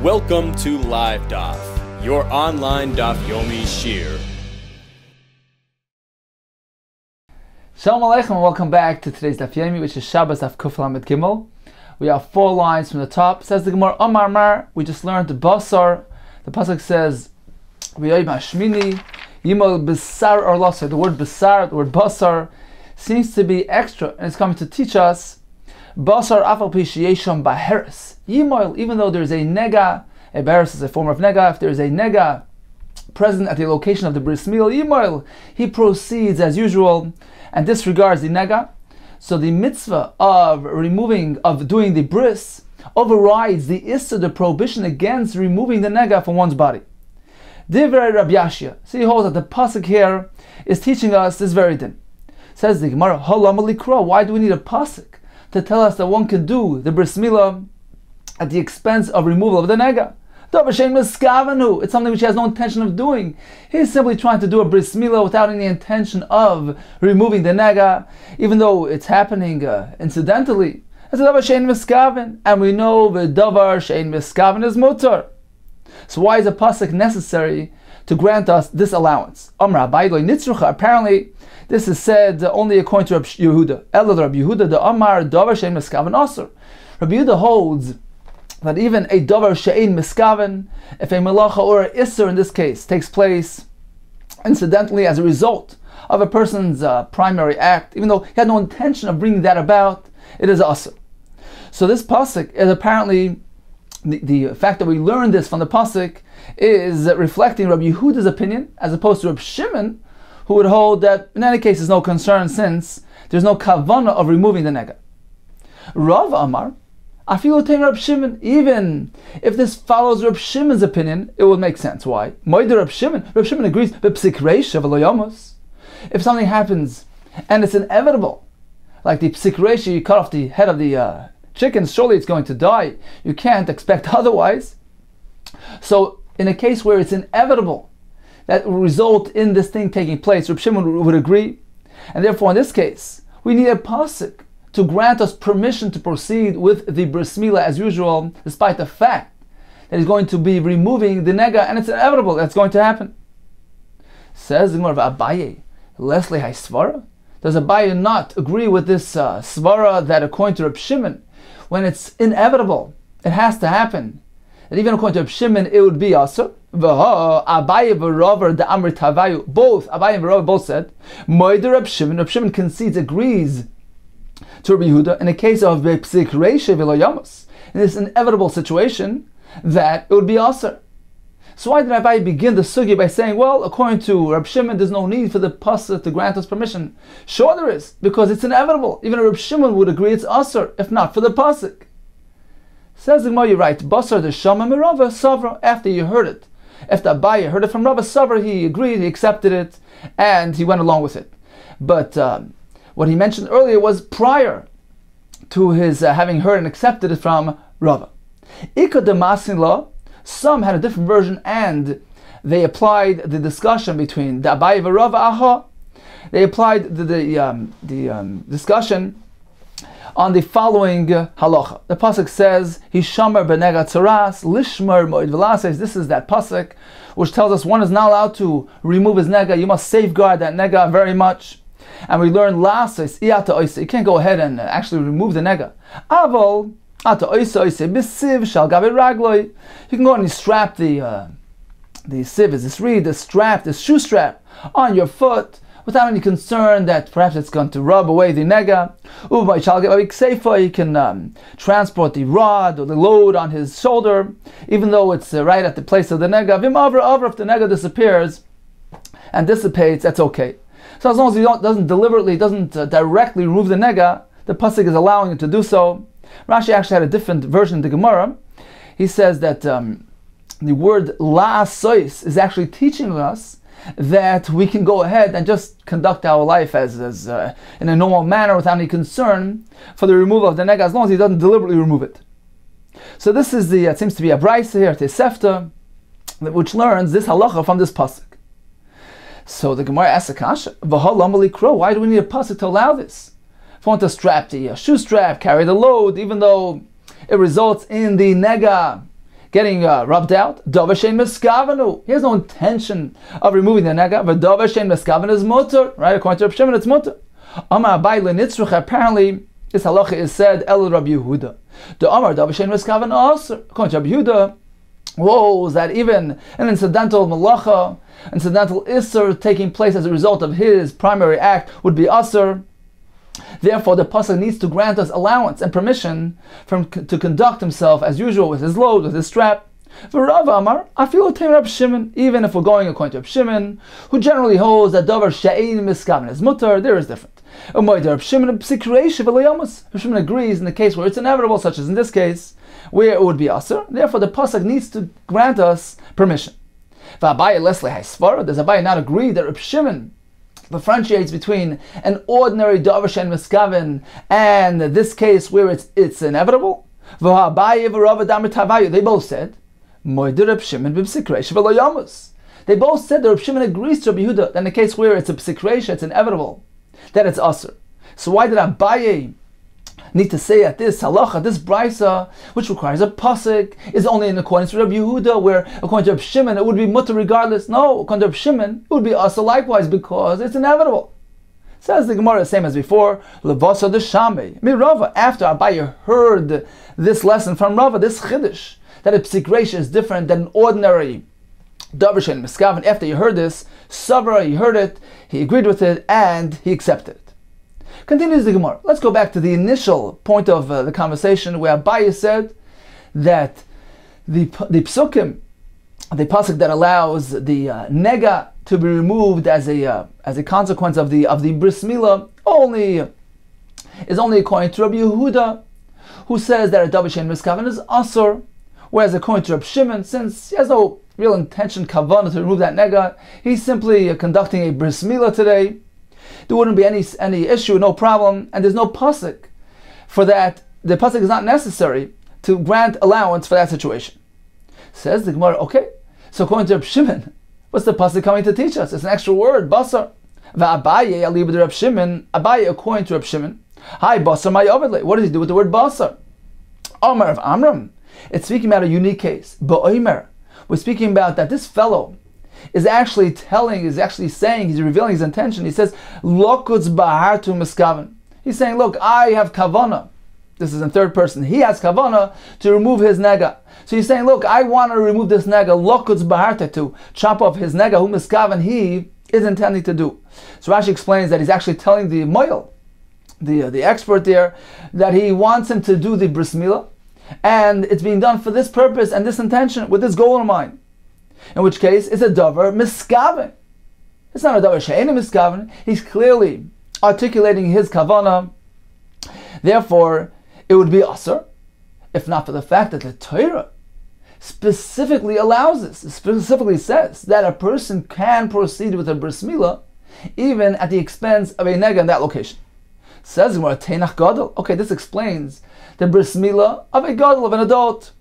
Welcome to Live Daf, your online Daf Yomi Shiur. Shalom Aleichem and welcome back to today's Daf Yomi, which is Shabbos Daf Kuf Lamed Gimel. We have 4 lines from the top. Says the Gemara, Amar Mar, we just learned the Basar. The Pasuk says, V'yoyim Hashmini, Yimol Besar or Lasar. The word Besar, the word Basar, seems to be extra, and it's coming to teach us, Basar Afal Pishiyesham Baheres. Yimol, even though there's a nega, a beres is a form of nega, if there's a nega present at the location of the bris milah, Yimol, he proceeds as usual and disregards the nega. So the mitzvah of doing the bris overrides the issa, the prohibition against removing the nega from one's body. Divrei Rabbi Yashia. So he holds that the pasuk here is teaching us this very din. Says the Gemara, why do we need a pasuk to tell us that one can do the bris milah at the expense of removal of the nega? It's something which he has no intention of doing. He's simply trying to do a bris milah without any intention of removing the nega, even though it's happening incidentally. It's a davar shein miskaven, and we know the davar shein miskaven is mutar. So why is a pasuk necessary to grant us this allowance? Apparently, this is said only according to Rabbi Yehuda. Rabbi Yehuda, the Amar davar shein miskaven asur. Rabbi Yehuda holds that even a davar she'ein miskaven, if a melacha or a isser in this case takes place incidentally as a result of a person's primary act, even though he had no intention of bringing that about, it is asur. So this pasuk is apparently, the fact that we learned this from the pasuk is reflecting Rabbi Yehuda's opinion, as opposed to Rabbi Shimon, who would hold that in any case there's no concern since there's no kavanah of removing the nega. Rav Amar, even if this follows Reb Shimon's opinion, it would make sense. Why? Reb Shimon agrees. If something happens and it's inevitable, like the psik reisha, you cut off the head of the chicken, surely it's going to die. You can't expect otherwise. So in a case where it's inevitable that will result in this thing taking place, Reb Shimon would agree. And therefore in this case, we need a pasuk to grant us permission to proceed with the bris milah as usual, despite the fact that he's going to be removing the nega, and it's inevitable that's going to happen. Says the Gemara of Abaye, Leslie hay svara. Does Abaye not agree with this svara that according to Reb Shimon, when it's inevitable, it has to happen, that even according to Reb Shimon, it would be asur? Abaye v'Rav the Amrit Havayu, both Abaye and Rav both said, Moider Reb Shimon concedes, agrees to Rabbi Yehuda in a case of psik reisha v'lo yamos, in this inevitable situation, that it would be asur. So why did Rabbi begin the sugi by saying, well, according to Reb Shimon, there's no need for the pasuk to grant us permission? Sure there is, because it's inevitable. Even Reb Shimon would agree it's asur, if not for the pasuk. Says the Gemara, you're right. Basar the shama merava savra. After you heard it, after Abaye heard it from Rava Savra, he agreed, he accepted it, and he went along with it. But what he mentioned earlier was prior to his having heard and accepted it from Rava. Ika de Masin law, some had a different version, and they applied the discussion between the Abaye and Rava Aha. They applied the discussion on the following halacha. The pasuk says, "Hishamar benega tzaras lishmar moed v'lases." This is that pasuk which tells us one is not allowed to remove his nega. You must safeguard that nega very much. And we learn lases iyata oisa. You can't go ahead and actually remove the nega. Aval ata oisa oisa b'siv shal gabe ragloi. You can go and strap the siv, is this reed, the strap, the shoe strap on your foot without any concern that perhaps it's going to rub away the nega. You can transport the rod or the load on his shoulder, even though it's right at the place of the nega. If the nega disappears and dissipates, that's okay. So as long as he doesn't directly remove the nega, the pasuk is allowing him to do so. Rashi actually had a different version of the Gemara. He says that the word la'asois is actually teaching us that we can go ahead and just conduct our life as in a normal manner without any concern for the removal of the nega, as long as he doesn't deliberately remove it. So this is it seems to be a brayso here, Tesefta, which learns this halacha from this pasuk. So the Gemara asks a kasha, why do we need a pasuk to allow this? If we want to strap the shoe strap, carry the load, even though it results in the nega getting rubbed out. Davar shein miskavenu. He has no intention of removing the nega. But davar shein miskaven is mutter, right? According to Reb Shimon, it's mutter. Amar Abai lenitzruch. Apparently, this halacha is said El Rabbi Yehuda. The Amar davar shein miskaven also. According to Rabbi Yehuda, is that even an incidental malacha, incidental isser taking place as a result of his primary act would be asr. Therefore, the pasuk needs to grant us allowance and permission to conduct himself as usual with his load, with his strap. V'Rav Amar, afilu teim Reb Shimon. Even if we're going according to Reb Shimon, who generally holds that davar she'ein miskaven is mutter, there is different. Reb Shimon agrees in the case where it's inevitable, such as in this case, where it would be asr. Therefore, the pasuk needs to grant us permission. V'Abaye lesle haisvara. Does Abaye not agree that Reb Shimon differentiates between an ordinary davar she'ein miskaven and this case where it's inevitable? V'Abaye v'Rav Adamar Tavayu. They both said, Moider Reb Shimon b'psikreisha v'lo yamus. They both said that Reb Shimon agrees to Rabbi Yehuda that in the case where it's a psikreisha, it's inevitable, that it's asr. So why did Abaye need to say at this halacha, this brisa, which requires a pasuk, is only in accordance with Rabbi Yehuda, where according to Reb Shimon it would be mutter regardless? No, according to Reb Shimon it would be asr likewise because it's inevitable. Says the Gemara, same as before, levasa the shame mirava. After Abaye heard this lesson from Rava, this chiddush, that a psikreisha is different than an ordinary davar she'ein miskaven. After he heard this, Sabra, he heard it, he agreed with it, and he accepted it. Continues the Gemara. Let's go back to the initial point of the conversation where Abaye said that the psukim, the pasuk that allows the nega to be removed as a consequence of the bris milah is only according to Rabbi Yehuda, who says that a davar she'ein miskaven is asur. Whereas according to Reb Shimon, since he has no real intention, kavanah, to remove that nega, he's simply conducting a bris milah today, there wouldn't be any issue, no problem, and there's no pasuk for that. The pasuk is not necessary to grant allowance for that situation. Says the Gemara, okay, so according to Reb Shimon, what's the pasuk coming to teach us? It's an extra word, basar. V'Abaye ali b'Reb Shimon. Abaye, according to Reb Shimon, hi basar my overlay. What does he do with the word basar? Amar of Amram. It's speaking about a unique case. Ba'omer, we're speaking about that this fellow is actually saying, he's revealing his intention. He says, Lokutz bahartu miskaven. He's saying, look, I have kavana. This is in third person. He has kavana to remove his nega. So he's saying, look, I want to remove this nega. Lokutz baharta, to chop off his nega, who miskaven he is intending to do. So Rashi explains that he's actually telling the moil, the expert there, that he wants him to do the bris milah, and it's being done for this purpose and this intention, with this goal in mind. In which case, it's a davar miskaven. It's not a davar she'ein miskaven. He's clearly articulating his kavana. Therefore, it would be asur, if not for the fact that the Torah specifically allows this. It specifically says that a person can proceed with a bris milah even at the expense of a nega in that location. Says Gemara, Teinach Gadol. Okay, this explains the bris milah of a gadol, of an adult,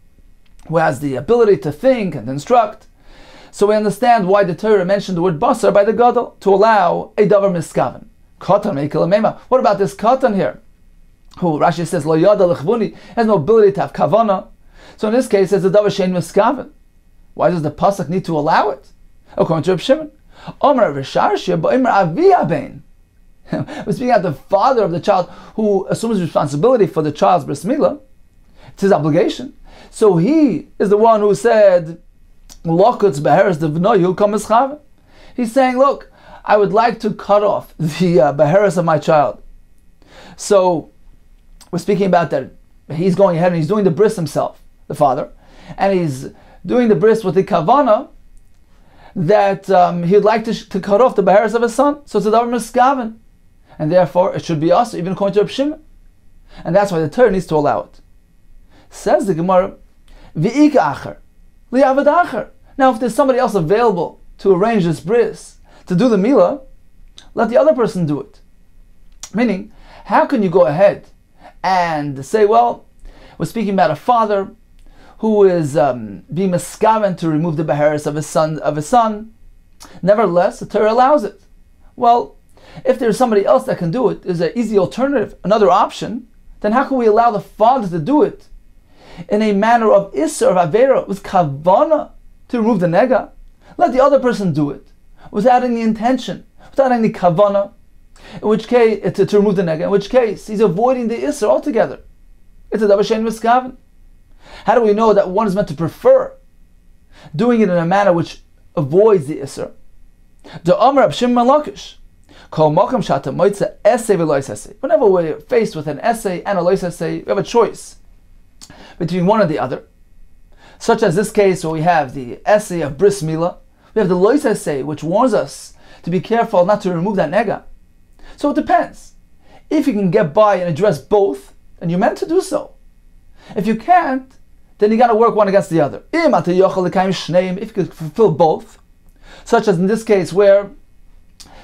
who has the ability to think and instruct. So we understand why the Torah mentioned the word basar by the gadol, to allow a davar miskaven. Katan meikil amema. What about this katan here, who Rashi says lo yada lechvuni, has no ability to have kavana? So in this case, it's a davar she'ein miskaven. Why does the pasuk need to allow it? According to Reb Shimon, Omer v'sharshia ba'omer avi abein. We're speaking about the father of the child who assumes responsibility for the child's bris milah. It's his obligation. So he is the one who said, Lokutz beheres the v'noyu kol mischaven. He's saying, look, I would like to cut off the beheres of my child. So we're speaking about that he's going ahead and he's doing the bris himself, the father, and he's doing the bris with the kavana that he would like to cut off the beheres of his son. So it's a davar miskaven, and therefore it should be us, even according to Reb Shimon. And that's why the Torah needs to allow it. Says the Gemara, V'ika acher, li'avad acher. Now if there's somebody else available to arrange this bris, to do the milah, let the other person do it. Meaning, how can you go ahead and say, well, we're speaking about a father who is being miskaven to remove the beheres of his son. Nevertheless, the Torah allows it. Well, if there's somebody else that can do it, there's an easy alternative, another option, then how can we allow the father to do it in a manner of Isser, of Avera, with Kavana to remove the Nega, let the other person do it without any intention, without any Kavana, in which case, to remove the Nega, in which case he's avoiding the Isser altogether. It's a Davar Shein Miskaven. How do we know that one is meant to prefer doing it in a manner which avoids the Isser? The Amar Rab Shimon Lakish. Whenever we're faced with an essay and a lois essay, we have a choice between one or the other. Such as this case where we have the essay of Bris Milah, we have the lois essay which warns us to be careful not to remove that nega. So it depends. If you can get by and address both, then you're meant to do so. If you can't, then you got to work one against the other. If you could fulfill both, such as in this case where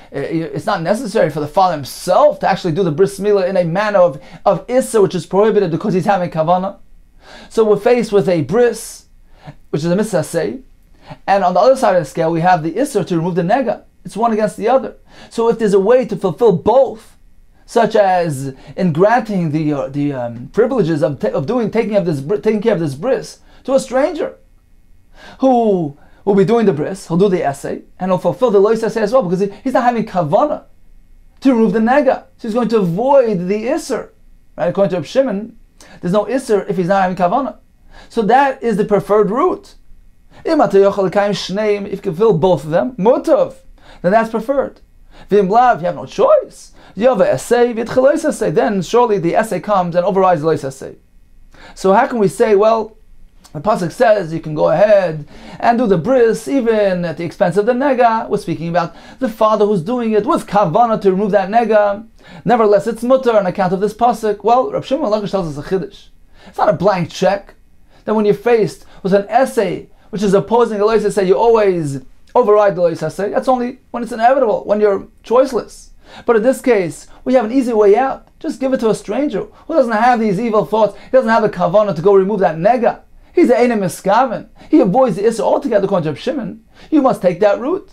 it's not necessary for the father himself to actually do the bris milah in a manner of issa, which is prohibited because he's having kavana. So we're faced with a bris, which is a mitzvah say, and on the other side of the scale we have the issa to remove the nega. It's one against the other. So if there's a way to fulfill both, such as in granting the privileges of taking care of this bris to a stranger who will be doing the bris, he'll do the essay, and he'll fulfill the lois essay as well, because he's not having kavana to remove the nega. So he's going to avoid the isser. Right? According to Reb Shimon, there's no isser if he's not having kavana. So that is the preferred route. If you can fill both of them, mutav, then that's preferred. If you have no choice, you have an essay, then surely the essay comes and overrides the lois essay. So how can we say, well, the pasuk says you can go ahead and do the bris even at the expense of the nega? We're speaking about the father who's doing it with kavana to remove that nega. Nevertheless, it's mutter on account of this pasuk. Well, Rab Shimon Lakish tells us a chiddush. It's not a blank check. That when you're faced with an essay which is opposing the lois essay, you always override the lois essay. That's only when it's inevitable, when you're choiceless. But in this case, we have an easy way out. Just give it to a stranger who doesn't have these evil thoughts. He doesn't have the kavana to go remove that nega. He's an Einem Miskaven. He avoids the Issa altogether, according to Reb Shimon. You must take that route.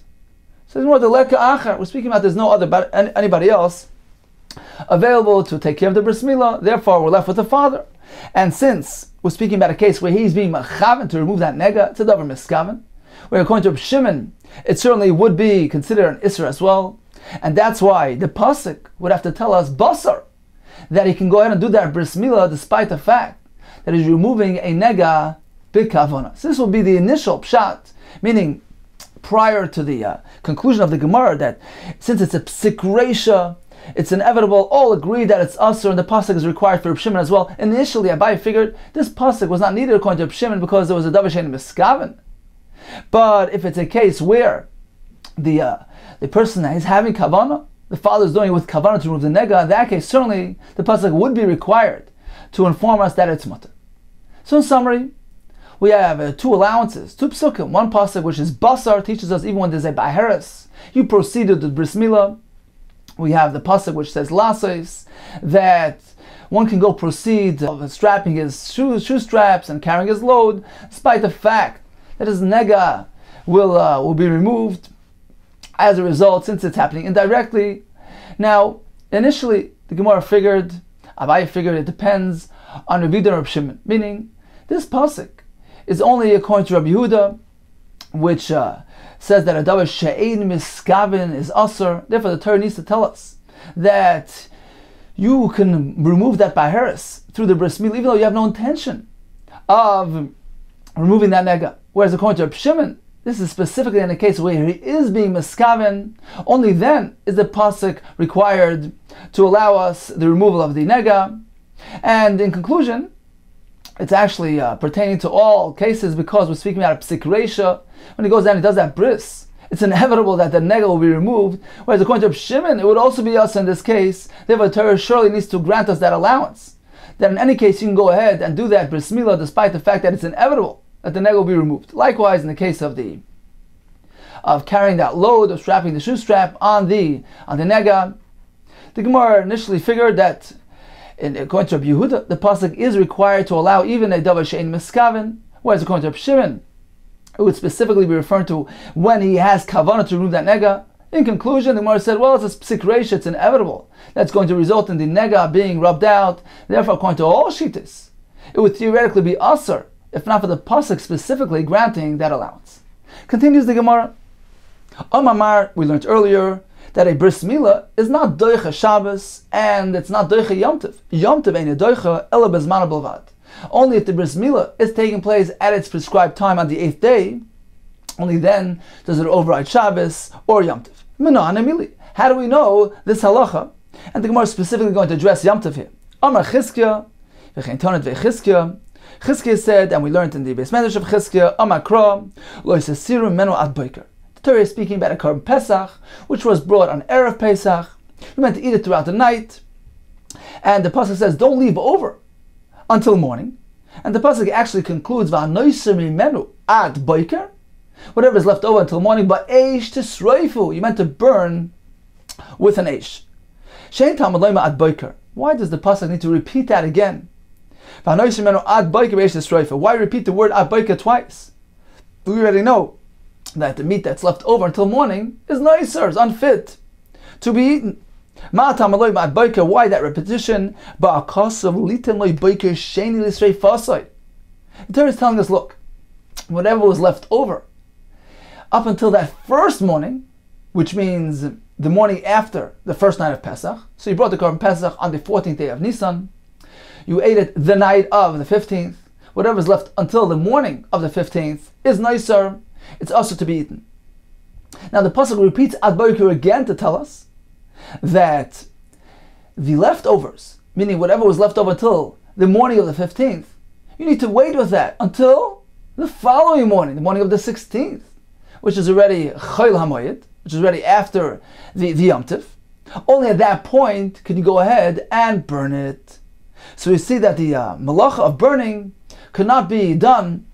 So there's more the Leka Achar. We're speaking about there's no other anybody else available to take care of the Bris Milah. Therefore, we're left with the father. And since we're speaking about a case where he's being Machaven to remove that Nega, it's a Davar Miskaven. Where according to Reb Shimon, it certainly would be considered an Isra as well. And that's why the Pasuk would have to tell us, Basar, that he can go ahead and do that Bris Milah despite the fact that is removing a nega b'kavana. So this will be the initial pshat, meaning prior to the conclusion of the Gemara, that since it's a psik reisha, it's inevitable, all agree that it's asur, and the pasuk is required for Reb Shimon as well. Initially, Abai figured this pasuk was not needed according to Reb Shimon because there was a davar shein miskaven. But if it's a case where the person is having kavana, the father is doing it with kavana to remove the nega, in that case, certainly the pasuk would be required to inform us that it's mutter. So in summary, we have two allowances, two psukim. One pasuk which is basar, teaches us even when there's a baheres, you proceeded with bris milah. We have the pasuk which says lasos, that one can go proceed of strapping his shoe straps and carrying his load, despite the fact that his nega will be removed as a result, since it's happening indirectly. Now, initially, the Gemara figured, Abai figured, it depends on Rabbi Yehuda and Reb Shimon, meaning this pasuk is only according to Rabbi Yehuda, which says that a davar she'ein miskaven is asur. Therefore, the Torah needs to tell us that you can remove that baheres through the bris milah, even though you have no intention of removing that nega. Whereas according to Reb Shimon, this is specifically in a case where he is being miskaven. Only then is the pasuk required to allow us the removal of the nega. And in conclusion, it's actually pertaining to all cases, because we're speaking about a psik reisha. When he goes down, he does that bris. It's inevitable that the nega will be removed. Whereas according to Reb Shimon, it would also be us in this case. Therefore, the Torah surely needs to grant us that allowance. That in any case, you can go ahead and do that bris milah, despite the fact that it's inevitable that the nega will be removed. Likewise, in the case of carrying that load, of strapping the shoe strap on the nega, the Gemara initially figured that, according to Rabbi Yehuda, the pasuk is required to allow even a davar she'ein miskaven, whereas according to Reb Shimon, it would specifically be referring to when he has kavanah to remove that nega. In conclusion, the Gemara said, well, it's a psik reisha, it's inevitable. That's going to result in the nega being rubbed out. Therefore, according to all shittas, it would theoretically be asur, if not for the pasuk specifically granting that allowance. Continues the Gemara. Amamar, we learned earlier that a bris milah is not doicha Shabbos and it's not doicha Yom Tov. Yom Tov ain't a doicha ela bezmana bilvad. Only if the bris milah is taking place at its prescribed time on the 8th day, only then does it override Shabbos or Yom Tov. Mina Mili. How do we know this halacha? And the Gemara is specifically going to address Yom Tov here. Amar Chizkiya, v'chein tonet ve'Chizkiya. Chizkiya said, and we learned in the Beis Medrash of Chizkiya, Amar Kra, lo yisasiru menu ad boiker. The Torah is speaking about a korban Pesach, which was brought on Erev Pesach. You meant to eat it throughout the night. And the pasuk says, don't leave over until morning. And the pasuk actually concludes, v'anoiser mimenu ad boiker. Whatever is left over until morning, but eish tisroifu, you meant to burn with an eish. Shein talmud loyma ad boiker. Why does the pasuk need to repeat that again? Why repeat the word ad boiker twice? We already know that the meat that's left over until morning is nicer, is unfit to be eaten. Why that repetition? The Torah is telling us, look, whatever was left over up until that first morning, which means the morning after the first night of Pesach. So you brought the korban Pesach on the 14th day of Nisan. You ate it the night of the 15th. Whatever is left until the morning of the 15th is nicer. It's also to be eaten. Now the pasuk repeats ad boiker again to tell us that the leftovers, meaning whatever was left over until the morning of the 15th, you need to wait with that until the following morning, the morning of the 16th, which is already Chol HaMoed, which is already after the Yom Tov. Only at that point can you go ahead and burn it. So we see that the malacha of burning could not be done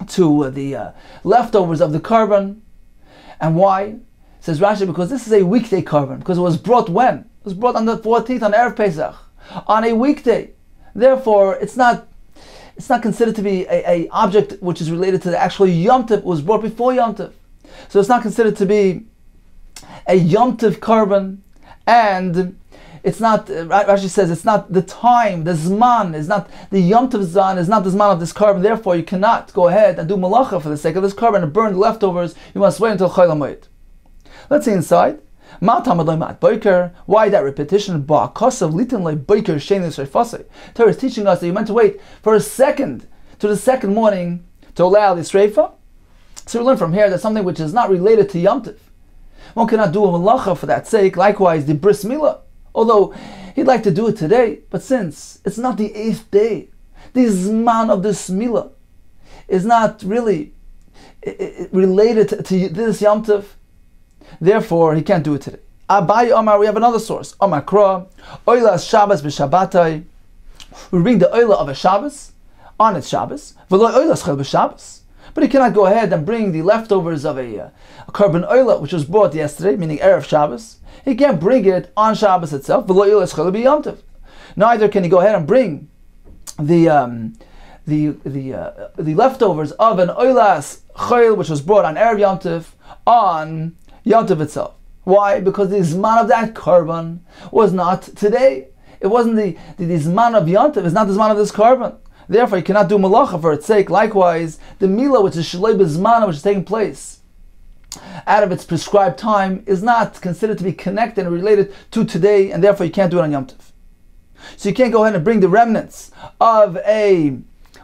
to the leftovers of the korban. And why? Says Rashi, because this is a weekday korban, because it was brought when? It was brought on the 14th on Erev Pesach, on a weekday. Therefore, it's not considered to be a object which is related to the actual Yom Tov. It was brought before Yom Tov. So it's not considered to be a Yom Tov korban, and it's not, Rashi says, it's not the time, the Zman, is not the Yom Tov Zman, is not the Zman of this korban. Therefore, you cannot go ahead and do malacha for the sake of this korban and burn the leftovers. You must wait until Chol HaMoed. Let's see inside. Why that repetition? Torah is teaching us that you meant to wait for a second to the second morning to allow the Sreifa. So we learn from here that something which is not related to Yom Tov, one cannot do a malacha for that sake. Likewise, the bris milah, although he'd like to do it today, but since it's not the 8th day, the zman of this milah is not really related to this Yom Tov, therefore he can't do it today. Abai Omar, we have another source. Omar Kra, Oila Shabbos b'Shabbatai. We bring the Oila of a Shabbos on its Shabbos. V'lo Oila Schel b'Shabbos. But he cannot go ahead and bring the leftovers of a korban Oila, which was brought yesterday, meaning Erev Shabbos. He can't bring it on Shabbos itself. V'lo Oila Schel b'Yom Tov. Neither can he go ahead and bring the leftovers of an Oilas Chayil, which was brought on Erev Yom Tov, on Yom Tov itself. Why? Because the Zman of that korban was not today. It wasn't the Zman of Yom Tov, it's not the Zman of this korban. Therefore, you cannot do malacha for its sake. Likewise, the Milah, which is Shaloi B'Zman, which is taking place out of its prescribed time, is not considered to be connected and related to today, and therefore you can't do it on Yom Tov. So you can't go ahead and bring the remnants of a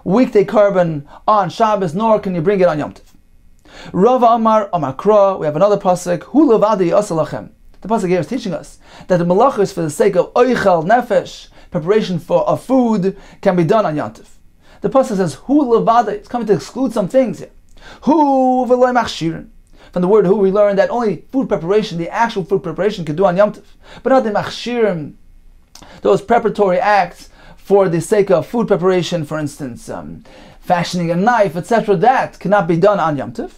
weekday korban on Shabbos, nor can you bring it on Yom Tov. Rava Amar Amar Kra, we have another pasuk. Hu levadi asalachem. The pasuk here is teaching us that the malacha is for the sake of oichel nefesh, preparation for a food can be done on Yom Tov. The pasuk says hu levadi. It's coming to exclude some things here. Hu v'loy machshirin. From the word hu, we learn that only food preparation, the actual food preparation, can do on Yom Tov, but not the machshirim, those preparatory acts for the sake of food preparation, for instance, fashioning a knife, etc. That cannot be done on Yom Tov.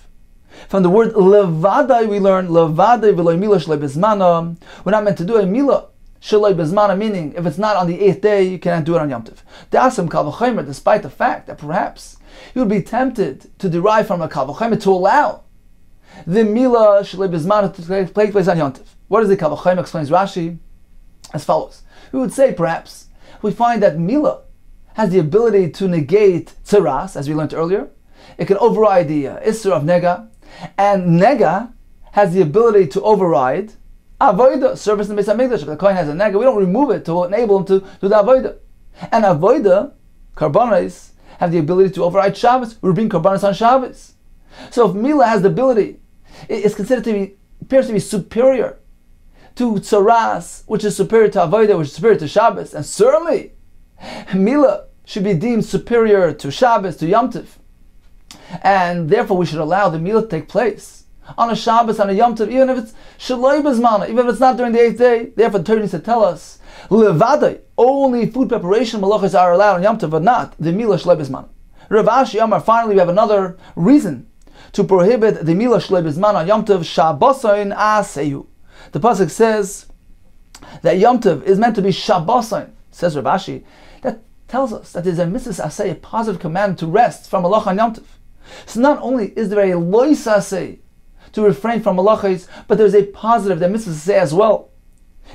From the word levadai, we learn levadai v'loy milah shaloi b'zmana. We're not meant to do a milah shaloi b'zmana, meaning if it's not on the 8th day, you cannot do it on Yom Tov. De'asam kal v'chomer, despite the fact that perhaps you would be tempted to derive from a kal v'chomer to allow the milah shaloi b'zmana to take place on Yom Tov. What is the kal v'chomer? Explains Rashi as follows. We would say perhaps we find that milah has the ability to negate tzaras, as we learned earlier. It can override the Isser of Nega. And Nega has the ability to override Avodah, service in the Beis HaMikdash. If the Kohen has a Nega, we don't remove it to enable him to do the Avodah. And Avodah, Karbanos, have the ability to override Shabbos. We bring Karbanos on Shabbos. So if Mila has the ability, it's considered to be, appears to be superior to Tzaras, which is superior to Avodah, which is superior to Shabbos. And certainly, Mila should be deemed superior to Shabbos, to Yom Tov. And therefore we should allow the Mila to take place on a Shabbos, on a Yom Tov, even if it's Shaloi Bezmana, even if it's not during the 8th day. Therefore the Torah needs to tell us, Levadai, only food preparation malachas are allowed on Yom Tov, but not the Mila Shaloi Bezmana. Rav Ashi Amar, finally we have another reason to prohibit the Mila Shaloi Bezmana on Yom Tov, Shabbosayin Aseyu. The pasuk says that Yom Tov is meant to be Shabbosayin, says Rav Ashi. That tells us that there's a mitzvah asay, a positive command to rest from malacha on Yom Tov. So not only is there a lois asay to refrain from malachas, but there's a positive that mitzvah asay as well.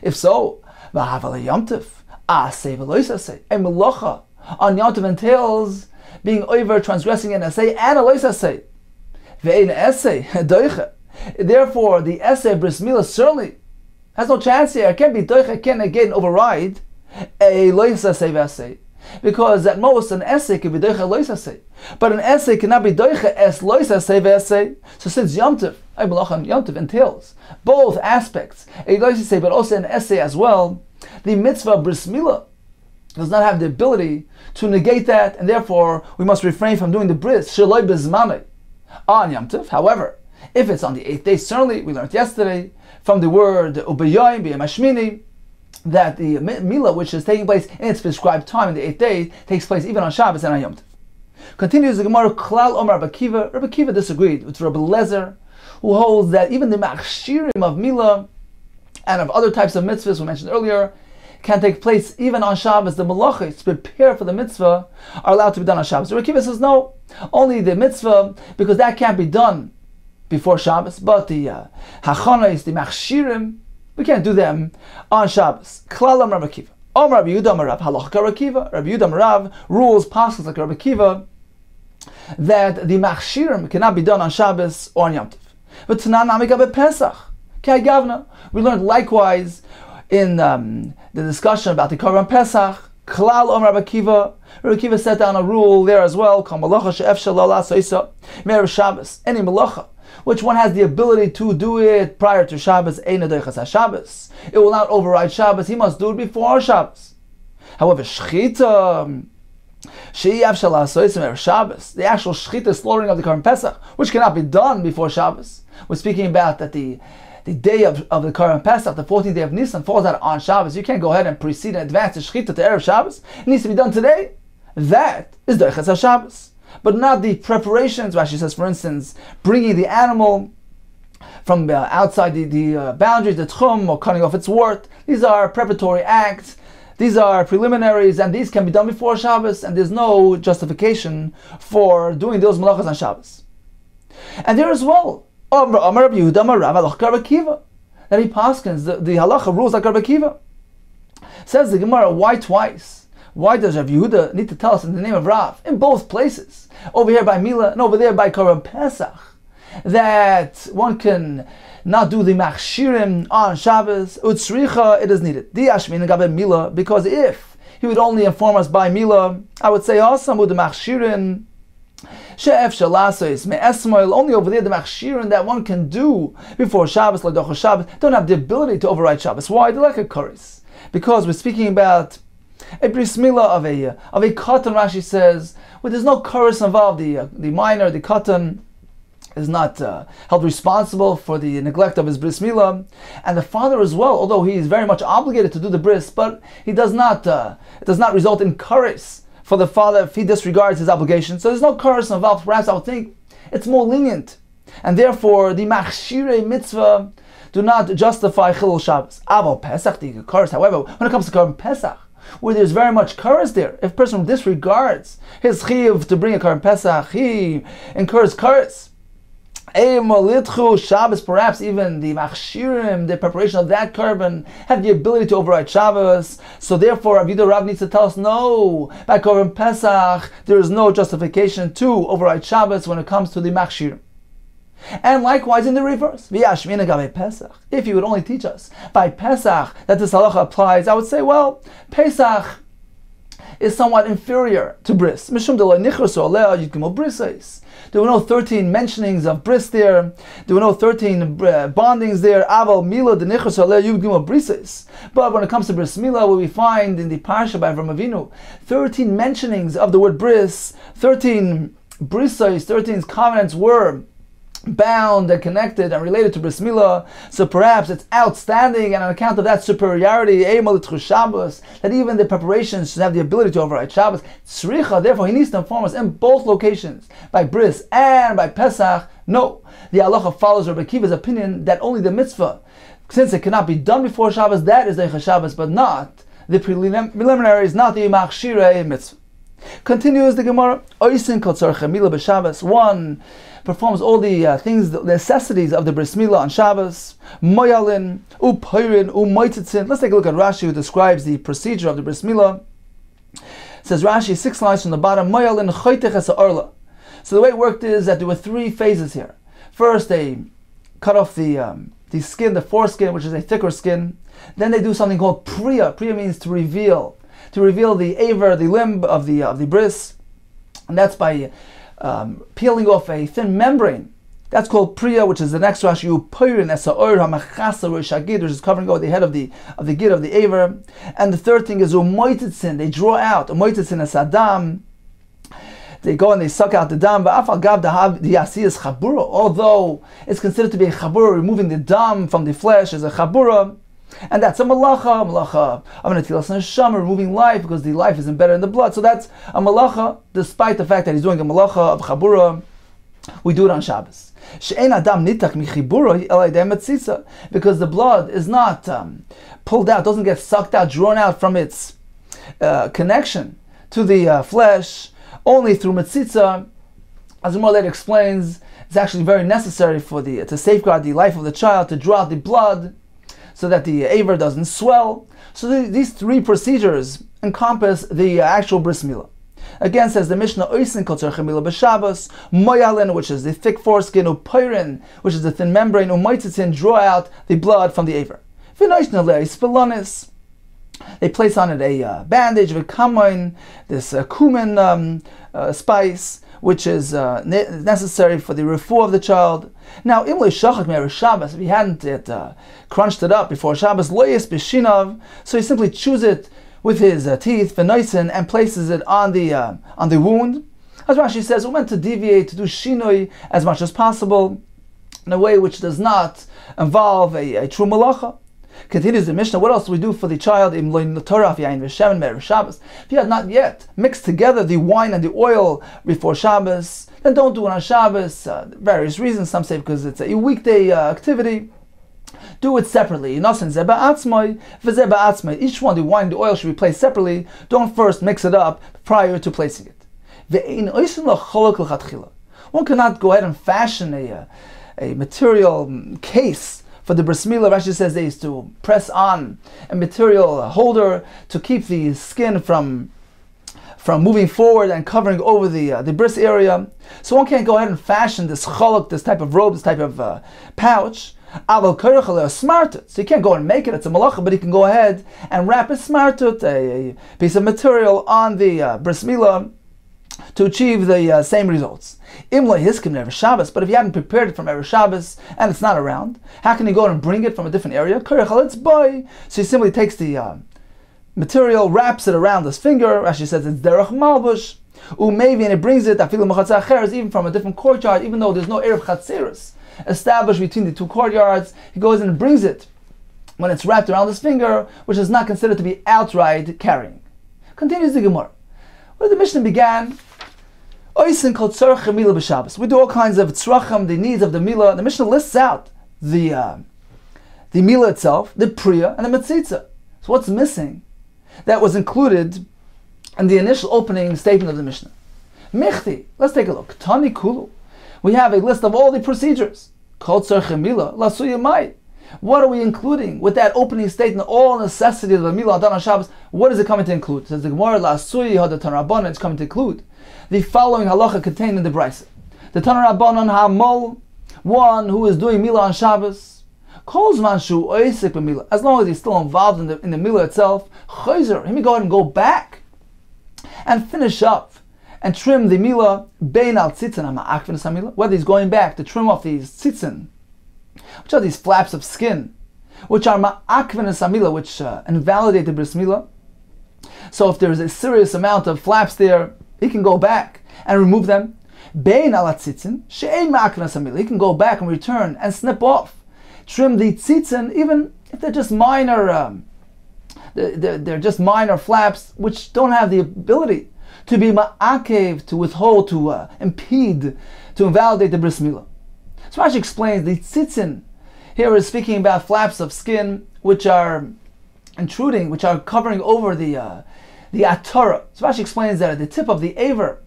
If so, v'havala Yom Tov asay v'lois asay. A malacha on Yom Tov entails being over, transgressing an asay and a lois asay. Ve'ein asay doicha. Therefore, the asay bris milah certainly has no chance here. It can't be doicha. It can't again override a lois asay v'asay. Because at most an essay can be doicha lois asay, but an essay cannot be doicha es lois asay ve'essay. So since Yom Tov, Yom Tov entails both aspects, a lois asay but also an essay as well, the mitzvah bris milah does not have the ability to negate that, and therefore we must refrain from doing the bris shaloi bezmanei on Yom Tov. However, if it's on the 8th day, certainly we learned yesterday from the word ubeyoyim b'yom hashmini, that the Mila, which is taking place in its prescribed time in the 8th day, takes place even on Shabbos and on Yom Tov. Continues the Gemara, Klal Omer Rabbi Akiva. Rabbi Akiva disagreed with Rabbi Lezer, who holds that even the machshirim of Mila and of other types of mitzvahs we mentioned earlier can take place even on Shabbos. The malachos to prepare for the mitzvah are allowed to be done on Shabbos. Rabbi Akiva says no, only the mitzvah, because that can't be done before Shabbos, but the hachanos, the machshirim, we can't do them on Shabbos. Klalam Rabbi Akiva. Omar Rabbi Yehuda Marav Halacha Rabbi Akiva. Rabbi Yehuda Marav rules passages like Rabbi Akiva that the machshirim cannot be done on Shabbos or on Yom Tov. But Tanan Amika Pesach. Kai Gavna. We learned likewise in the discussion about the Korban Pesach. Klal Omar Rabbi Akiva. Rabbi Akiva set down a rule there as well. Kol malacha she'ef shelo la'asoisa me'erev Shabbos. Any malacha which one has the ability to do it prior to Shabbos, Eina doichas HaShabbos. It will not override Shabbos. He must do it before Shabbos. However, shchita, she'yav shalasoisim erev Shabbos, the actual shchita, slaughtering of the Korban Pesach, which cannot be done before Shabbos. We're speaking about that the day of the Korban Pesach, the 14th day of Nisan, falls out on Shabbos. You can't go ahead and precede and advance the shchita to erev Shabbos. It needs to be done today. That is doichas HaShabbos. But not the preparations. Rashi says, for instance, bringing the animal from outside the boundaries, the tchum, or cutting off its wart. These are preparatory acts. These are preliminaries, and these can be done before Shabbos, and there's no justification for doing those malachas on Shabbos. And there as well, Amar Rabbi Yehuda Amar Rav Halacha Rabbi Akiva, that he paskins the halacha rules like Rabbi Akiva. Says the Gemara, why twice? Why does Rav Yehuda need to tell us in the name of Rav, in both places, over here by Mila and over there by Korban Pesach, that one can not do the machshirim on Shabbos? Utzricha, it is needed. Diashmin gabe Mila, because if he would only inform us by Mila, I would say awesome with the machshirim she'ef shalasos me'esmoil, only over there the machshirim that one can do before Shabbos, l'docha Shabbos, don't have the ability to override Shabbos. Why? They're like a chorus, because we're speaking about a bris milah of a katan. Rashi says, where there's no chorus involved, the minor, the katan, is not held responsible for the neglect of his bris milah, and the father as well, although he is very much obligated to do the bris, but he does not. It does not result in chorus for the father if he disregards his obligation. So there's no chorus involved. Perhaps I would think it's more lenient, and therefore the machshirei mitzvah do not justify chilul Shabbos. Aval Pesach, the chorus. However, when it comes to Korban Pesach, where there's very much chorus there, if a person disregards his chiyuv to bring a Korban Pesach, he incurs chorus. Shabbos, perhaps even the machshirim, the preparation of that korban, have the ability to override Shabbos. So therefore, Rabbi Yehuda Rav needs to tell us, no, by korban Pesach, there is no justification to override Shabbos when it comes to the machshirim. And likewise in the reverse, if you would only teach us by Pesach that this halacha applies, I would say, well, Pesach is somewhat inferior to bris. There were no 13 mentionings of bris there. There were no 13 bondings there. But when it comes to bris milah, what we find in the parsha by Avraham Avinu, 13 mentionings of the word bris, 13 brisais, 13 covenants were bound and connected and related to bris milah. So perhaps it's outstanding, and on account of that superiority, that even the preparations should have the ability to override Shabbos. Therefore, he needs to inform us in both locations, by bris and by Pesach. No, the halacha follows Rabbi Akiva's opinion that only the mitzvah, since it cannot be done before Shabbos, that is the Shabbos, but not the preliminaries, not the machshirei mitzvah. Continues the Gemara. One performs all the things, the necessities of the bris milah on Shabbos. Moyalin, u'poirin, u'moitzitzin. Let's take a look at Rashi, who describes the procedure of the bris milah. Says Rashi, 6 lines from the bottom. Moyalin choitech es ha'orla. So the way it worked is that there were 3 phases here. First, they cut off the skin, the foreskin, which is a thicker skin. Then they do something called priya. Priya means to reveal the aver, the limb of the bris, and that's by peeling off a thin membrane. That's called priya, which is the next Rashi, u'poirin es ha'or ha'machasa rosh hagid, which is covering over the head of the gid of the aver. And the third thing is u'moititzin. They draw out u'moititzin es adam. They go and they suck out the dam. Although it's considered to be a chabura, removing the dam from the flesh is a chabura. And that's a malacha of an atilas neshama, removing life, because the life is embedded in the blood. So that's a malacha, despite the fact that he's doing a malacha of chabura. We do it on Shabbos. She'ein adam nitak michibura el yedei metzitza, because the blood is not pulled out, doesn't get sucked out, drawn out from its connection to the flesh, only through metzitza. As the Gemara explains, it's actually very necessary to safeguard the life of the child, to draw out the blood, so that the aver doesn't swell. So these 3 procedures encompass the actual bris milah. Again, says the Mishnah, oisin kol tzorchei milah b'Shabbos, moyalin, which is the thick foreskin, u'poirin, which is the thin membrane, u'moitzitzin, draw out the blood from the aver. V'noishna le'is spelonis. They place on it a bandage, v'kamoin, this cumin spice, which is necessary for the refuah of the child. Now, imle shachak me'erev Shabbos, if he hadn't crunched it up before Shabbos, loyes b'shinav, so he simply chews it with his teeth, v'noisen, and places it on the wound. As Rashi says, we're meant to deviate, to do shinoi as much as possible, in a way which does not involve a true malacha. Continues the Mishnah, what else do we do for the child? If you have not yet mixed together the wine and the oil before Shabbos, then don't do it on Shabbos. Various reasons. Some say because it's a weekday activity. Do it separately. Each one, the wine and the oil should be placed separately. Don't first mix it up prior to placing it. One cannot go ahead and fashion a material case for the bris milah. Rashi says they used to press on a material holder to keep the skin from moving forward and covering over the bris area. So one can't go ahead and fashion this chaluk, this type of robe, this type of pouch. So you can't go and make it, it's a malacha, but he can go ahead and wrap a smartut, a piece of material, on the bris milah to achieve the same results. Imla hiskim erev Shabbos, but if you haven't prepared it from erev Shabbos and it's not around, how can you go and bring it from a different area? So he simply takes the material, wraps it around his finger. Rashi says it's derech malbush, maybe, and it brings it even from a different courtyard, even though there's no erev chatzeros established between the 2 courtyards. He goes and brings it when it's wrapped around his finger, which is not considered to be outright carrying. Continues the Gemara. Where the Mishnah began, we do all kinds of tzrachim, the needs of the milah. The Mishnah lists out the milah itself, the priya, and the metzitza. So what's missing that was included in the initial opening statement of the Mishnah? Michti, let's take a look. Tani kulu. we have a list of all the procedures. What are we including with that opening statement? All necessity of the milah done on Shabbos. What is it coming to include? It says the Gemara la'asuyi hadatan rabbanon. It's coming to include the following halacha contained in the brisa. The Tana Rabbanon hamol, one who is doing milah on Shabbos, calls manshu oisik b'milah. As long as he's still involved in the milah itself, chayzer, he may go ahead and go back and finish up and trim the milah bein al tzitzin ha'ma'akvin ha'milah. Whether he's going back to trim off these tzitzin, which are these flaps of skin, which are ma'akvin ha'milah, which invalidate the bris milah. So if there's a serious amount of flaps there, he can go back and remove them. Bein al tzitzin she'ein ma'akvin ha'milah. He can go back and return and snip off, trim the tzitzin, even if they're just minor. They're just minor flaps which don't have the ability to be ma'akev, to withhold, to impede, to invalidate the bris milah. So Rashi explains the tzitzin here is speaking about flaps of skin which are intruding, which are covering over the atara. So Rashi explains that at the tip of the aver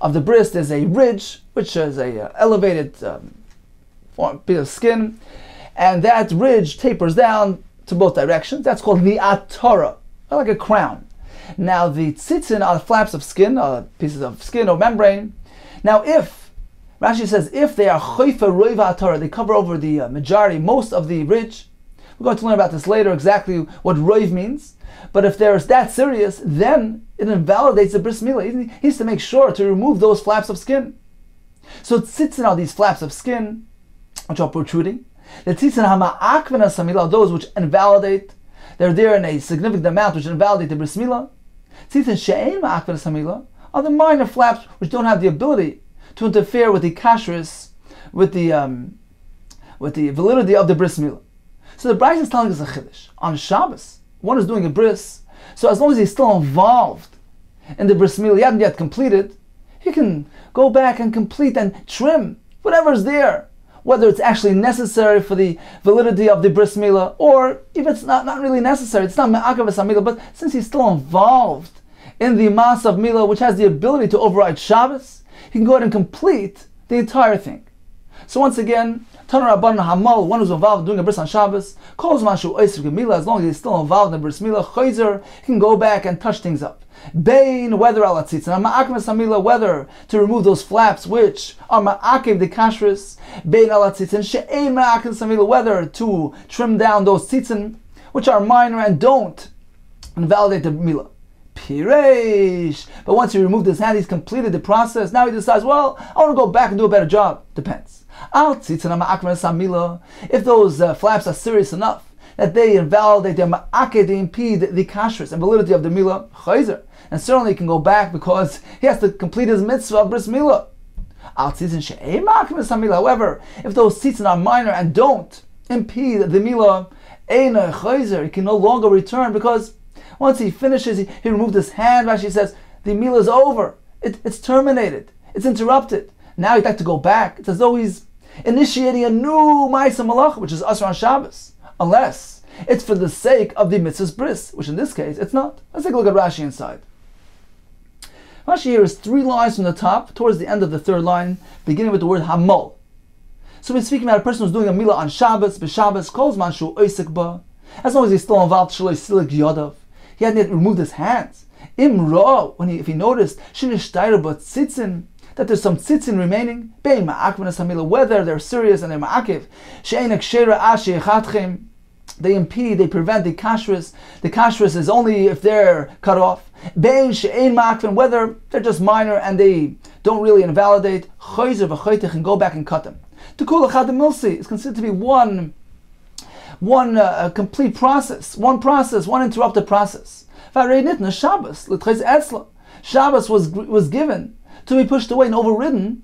of the bris there's a ridge, which is a elevated bit of skin, and that ridge tapers down to both directions. That's called the atara, like a crown. Now the tzitzin are flaps of skin, pieces of skin or membrane. Now if, Rashi says, if they are choifa roiva atara, they cover over the majority, most of the ridge. We're going to learn about this later, exactly what roiv means. But if there's that serious, then it invalidates the bris milah. He needs to make sure to remove those flaps of skin. So tzitzin are these flaps of skin, which are protruding. The tzitzin hama'akvin ha'milah, those which invalidate. They're there in a significant amount which invalidate the bris milah. Tzitzin she'ein ma'akvin ha'milah are the minor flaps which don't have the ability to interfere with the kashrus, with the validity of the bris milah. So the brisa is telling us a chiddush. On Shabbos, one is doing a bris, so as long as he's still involved in the bris milah, he hasn't yet completed, he can go back and complete and trim whatever's there, whether it's actually necessary for the validity of the bris milah, or if it's not really necessary, it's not me'akav ha'milah, but since he's still involved in the mas of milah, which has the ability to override Shabbos, he can go ahead and complete the entire thing. So once again, Tana Rabbanan Hamal, one who's involved in doing a bris on Shabbos, calls Mashu Oisik Milah, as long as he's still involved in the bris milah, Chayzer, he can go back and touch things up. Bein, whether al tzitzin, ma'akev samila, whether to remove those flaps which are ma'akev the kashrus, bein al tzitzin, she'ein ma'akev samila, whether to trim down those tzitzin which are minor and don't invalidate the milah. Pireish. But once he removed his hand, he's completed the process. Now he decides, well, I want to go back and do a better job. Depends. If those flaps are serious enough that they invalidate, they impede the kashrus and validity of the milah, chayzer, and certainly he can go back because he has to complete his mitzvah of bris milah. However, if those tzitzin are minor and don't impede the milah, he can no longer return, because once he finishes, he removed his hand. Rashi says the milah is over. It's terminated. It's interrupted. Now he'd like to go back. It's as though he's initiating a new ma'aseh malach, which is asr on Shabbos, unless it's for the sake of the mitzvah's bris, which in this case it's not. Let's take a look at Rashi inside. Rashi here is 3 lines from the top, towards the end of the 3rd line, beginning with the word hamol. So we're speaking about a person who's doing a milah on Shabbos, b'Shabbos, calls manshu oisik ba, as long as he's still involved, shaloi silik yodav. He hadn't yet removed his hands. Imra, if he noticed, shinish but tzitzin, that there's some tzitzin remaining, bein ma'akvin ha'milah, whether they're serious and they're ma'akiv, she'ein akshera ashechatchem, they impede, they prevent the kashrus. The kashrus is only if they're cut off. Bein she'ein ma'akvin, whether they're just minor and they don't really invalidate, chayzer v'chaytech, and go back and cut them. Tekul echad milsi is considered to be one complete process, one interrupted process. Shabbos was given to be pushed away and overridden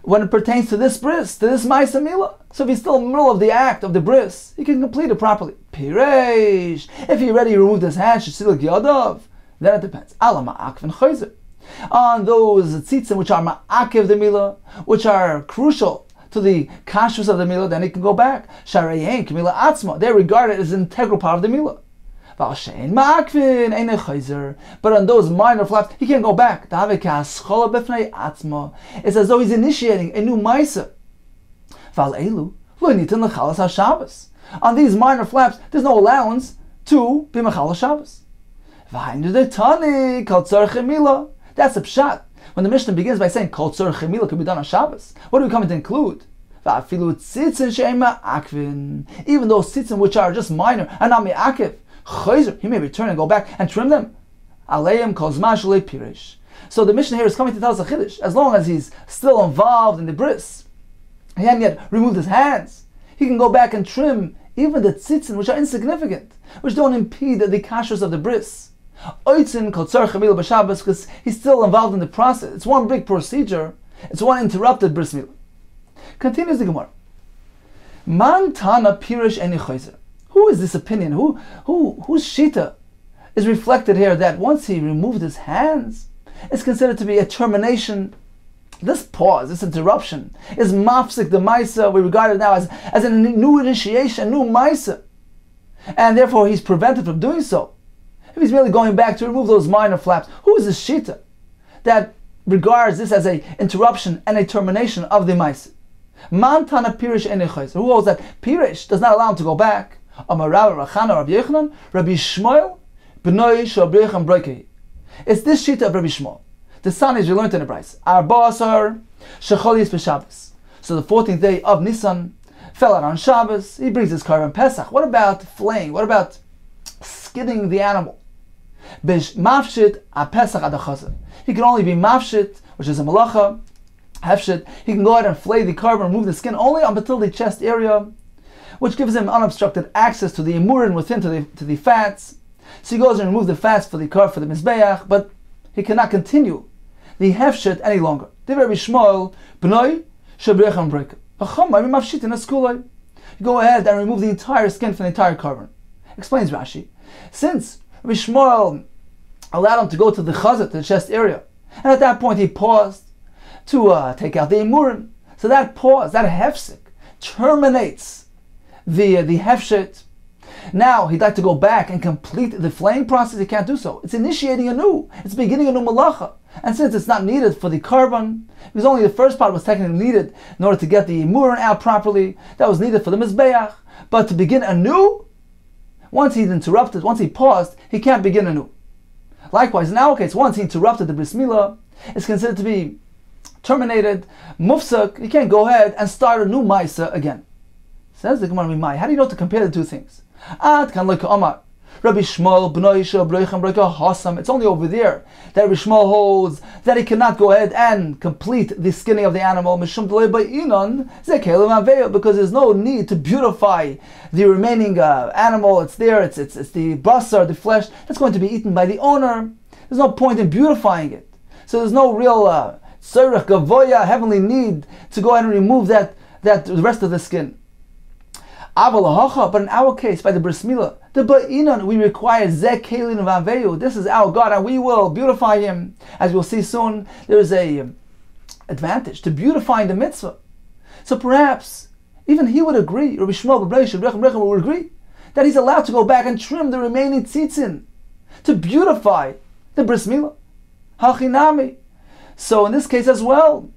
when it pertains to this bris, to this ma'aseh milah. So if he's still in the middle of the act of the bris, he can complete it properly. Pireish. If he already removed his hand, shesilik yadav, then it depends. Ala ma'akvin chayzer. On those tzitzim which are ma'akev the milah, which are crucial to the kashrus of the milah, then he can go back. Shareyein k'milah atzma. They regard it as an integral part of the milah. But on those minor flaps, he can't go back. It's as though he's initiating a new Maisa. On these minor flaps, there's no allowance to be Mechal Shabbos. That's a pshat. When the Mishnah begins by saying Kol Tzorech Chemila can be done on Shabbos, what are we coming to include? Even those tzitzin which are just minor and not me'akiv, he may return and go back and trim them. So the Mishnah here is coming to tell us a chiddush. As long as he's still involved in the bris, he hasn't yet removed his hands, he can go back and trim even the tzitzin which are insignificant, which don't impede the kashrus of the bris. Because he's still involved in the process. It's one big procedure. It's one interrupted bris milah. Continues the Gemara. Man tana pirish eni chayzer. Who is this opinion? Whose shita is reflected here that once he removed his hands, it's considered to be a termination. This pause, this interruption, is mafsik the maisa. We regard it now as a new initiation, a new maisa, and therefore he's prevented from doing so. If he's merely going back to remove those minor flaps, who is this shita that regards this as an interruption and a termination of the maisa? Man tana pirish eni chayzer. Who holds that pirish does not allow him to go back? Amar Rabbi Rachana, Rabbi Yochanan, Rabbi Shmuel, B'noi Shabrechem Breikei. It's this shita of Rabbi Shmuel. The son is, we learned in the Bryce, Arba Asar Shecholis B'Shabbos. So the 14th day of Nisan fell out on Shabbos. He brings his korban Pesach. What about flaying? What about skinning the animal? Mafshit a Pesach adachazah. He can only be mafshit, which is a malacha. Hefshit. He can go ahead and flay the korban, remove the skin only up until the chest area, which gives him unobstructed access to the imurin within to the fats. So he goes and removes the fats for the korban for the mizbeach, but he cannot continue the hefshit any longer. Rabbi Shmuel, B'noi Shabrechem Breikei. You go ahead and remove the entire skin from the entire korban. Explains Rashi. Since Rabbi Shmuel allowed him to go to the chazat, to the chest area, and at that point he paused to take out the imurin. So that pause, that hefsik, terminates the hefshit. Now he'd like to go back and complete the flaying process. He can't do so. It's initiating anew. It's beginning a new malacha. And since it's not needed for the korban, because only the first part was technically needed in order to get the imurin out properly, that was needed for the mizbeach. But to begin anew, once he's interrupted, once he paused, he can't begin anew. Likewise, in our case, once he interrupted the bris milah, it's considered to be terminated, mufsak. You can't go ahead and start a new maisa again. Says the Gemara, how do you know to compare the two things? Ad kan like Omar, Rabbi Shmuel, B'noi Shabrechem Breikei Hasam. It's only over there that Rabbi Shmuel holds that he cannot go ahead and complete the skinning of the animal, Mishum Delei Ba'inon Zekelim Aveil, because there's no need to beautify the remaining animal. It's there. It's the basar, the flesh that's going to be eaten by the owner. There's no point in beautifying it. So there's no real tzorech gavoya, heavenly need to go ahead and remove the rest of the skin. But in our case, by the bris milah, the ba'inon, we require zekelin v'aveyu. This is our God, and we will beautify him. As we'll see soon, there is a advantage to beautifying the mitzvah. So perhaps even he would agree, Rabbi Shmuel would agree, that he's allowed to go back and trim the remaining tzitzin to beautify the bris milah. Hachinami. So in this case as well,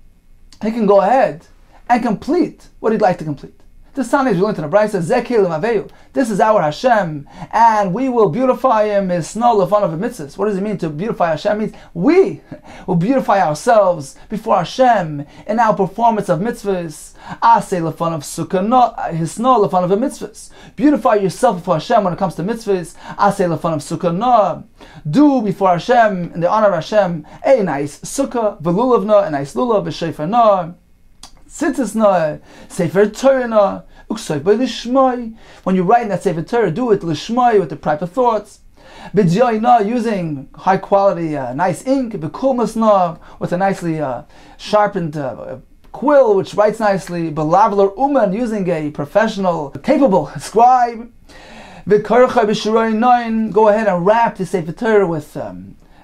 he can go ahead and complete what he'd like to complete. The son is willing to the bride says, this is our Hashem, and we will beautify him is snow lefan of mitzvahs. What does it mean to beautify Hashem? It means we will beautify ourselves before Hashem in our performance of mitzvahs. Aseh lefan of sukkah, his snow lefan of mitzvahs. Beautify yourself before Hashem when it comes to mitzvahs. Aseh lefan of sukkah. Do before Hashem, in the honor of Hashem, a nice sukkah, velulavna, a nice lulav, v'sheifanah. Tzitzisna, Sefer Torah, Uksoi by Lishmai. When you write in that Sefer Torah, do it Lishmai with the proper thoughts. B'dyoina, using high quality, nice ink. B'kulmasna, with a nicely sharpened quill, which writes nicely. B'lavler uman, using a professional, capable scribe. V'karcha b'shiroi, go ahead and wrap the Sefer Torah with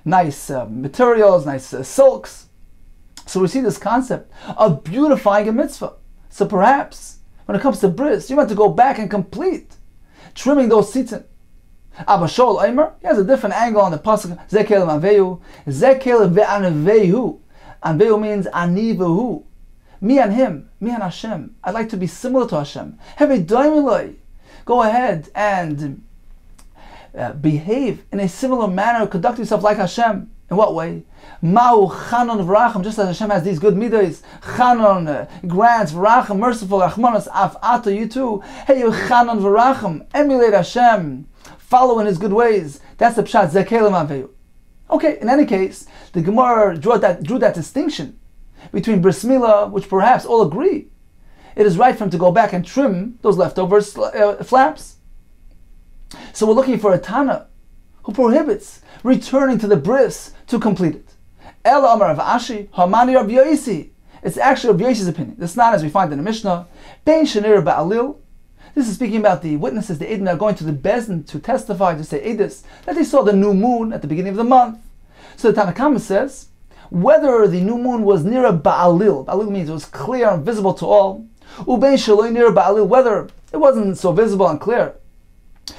nice materials, nice silks. So we see this concept of beautifying a mitzvah. So perhaps, when it comes to bris, you want to go back and complete trimming those tzitzin. Abba Shol Omer, he has a different angle on the pasuk. Zekel Avehu, Zekel ve'anvehu. Anvehu means anivahu. Me and him, me and Hashem. I'd like to be similar to Hashem. Have a daimiloi. Go ahead and behave in a similar manner. Conduct yourself like Hashem. In what way? Ma'u chanon v'racham. Just as Hashem has these good midos, chanon grants, v'racham merciful, rachmanos af ata, you too. Hey, you chanon v'racham. Emulate Hashem. Follow in His good ways. That's the pshat zekelim aveyu. Okay. In any case, the Gemara drew that distinction between bris milah, which perhaps all agree it is right for him to go back and trim those leftover flaps. So we're looking for a Tana who prohibits returning to the bris to complete it. Ela Amar Rav Ashi, Hamani Rav Yosi. It's actually Rav Yosi's opinion. This not as we find in the Mishnah. Bein Shenir Ba'alil. This is speaking about the witnesses, the Eidim that are going to the Bezdin to testify, to say Eidus, that they saw the new moon at the beginning of the month. So the Tanakama says, whether the new moon was near a Ba'alil, Ba'alil means it was clear and visible to all, Ubein Shaloi near Ba'alil, whether it wasn't so visible and clear.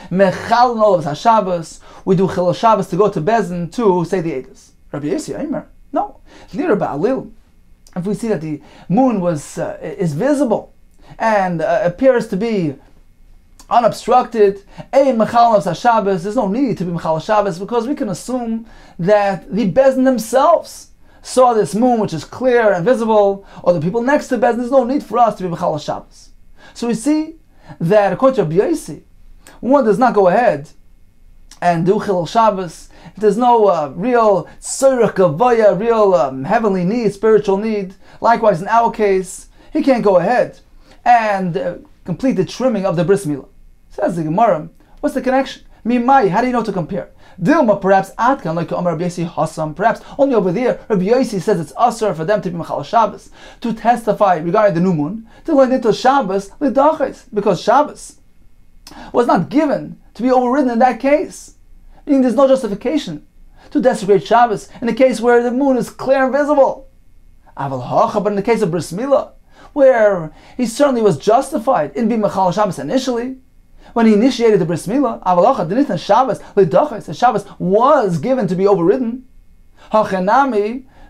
Mechal and all of us Shabbos, we do Chilul Shabbos to go to Bezdin to say the Eidus. Rabbi Yossi Aimer, no, near Ba'alil. If we see that the moon is visible and appears to be unobstructed, Ein Mechal of Shabbos, there's no need to be Mechal Shabbos because we can assume that the Bezdin themselves saw this moon which is clear and visible, or the people next to Bezdin, there's no need for us to be Mechal Shabbos. So we see that according to Rabbi Yossi, one does not go ahead and do Chilul Shabbos if there's no real tzorech gavoya, real heavenly need, spiritual need. Likewise, in our case, he can't go ahead and complete the trimming of the bris milah. Says the Gemara, what's the connection? Mimai, how do you know to compare? Dilma, perhaps Atkan, like Amar Rabbi Yossi Hassam, perhaps only over there, Rabbi Yossi says it's asur for them to be Mechal Shabbos, to testify regarding the new moon, to learn into Shabbos, l'dachais, because Shabbos was not given to be overridden in that case. Meaning there's no justification to desecrate Shabbos in a case where the moon is clear and visible. But in the case of bris milah, where he certainly was justified in being Mechal Shabbos initially, when he initiated the bris milah, the Shabbos was given to be overridden.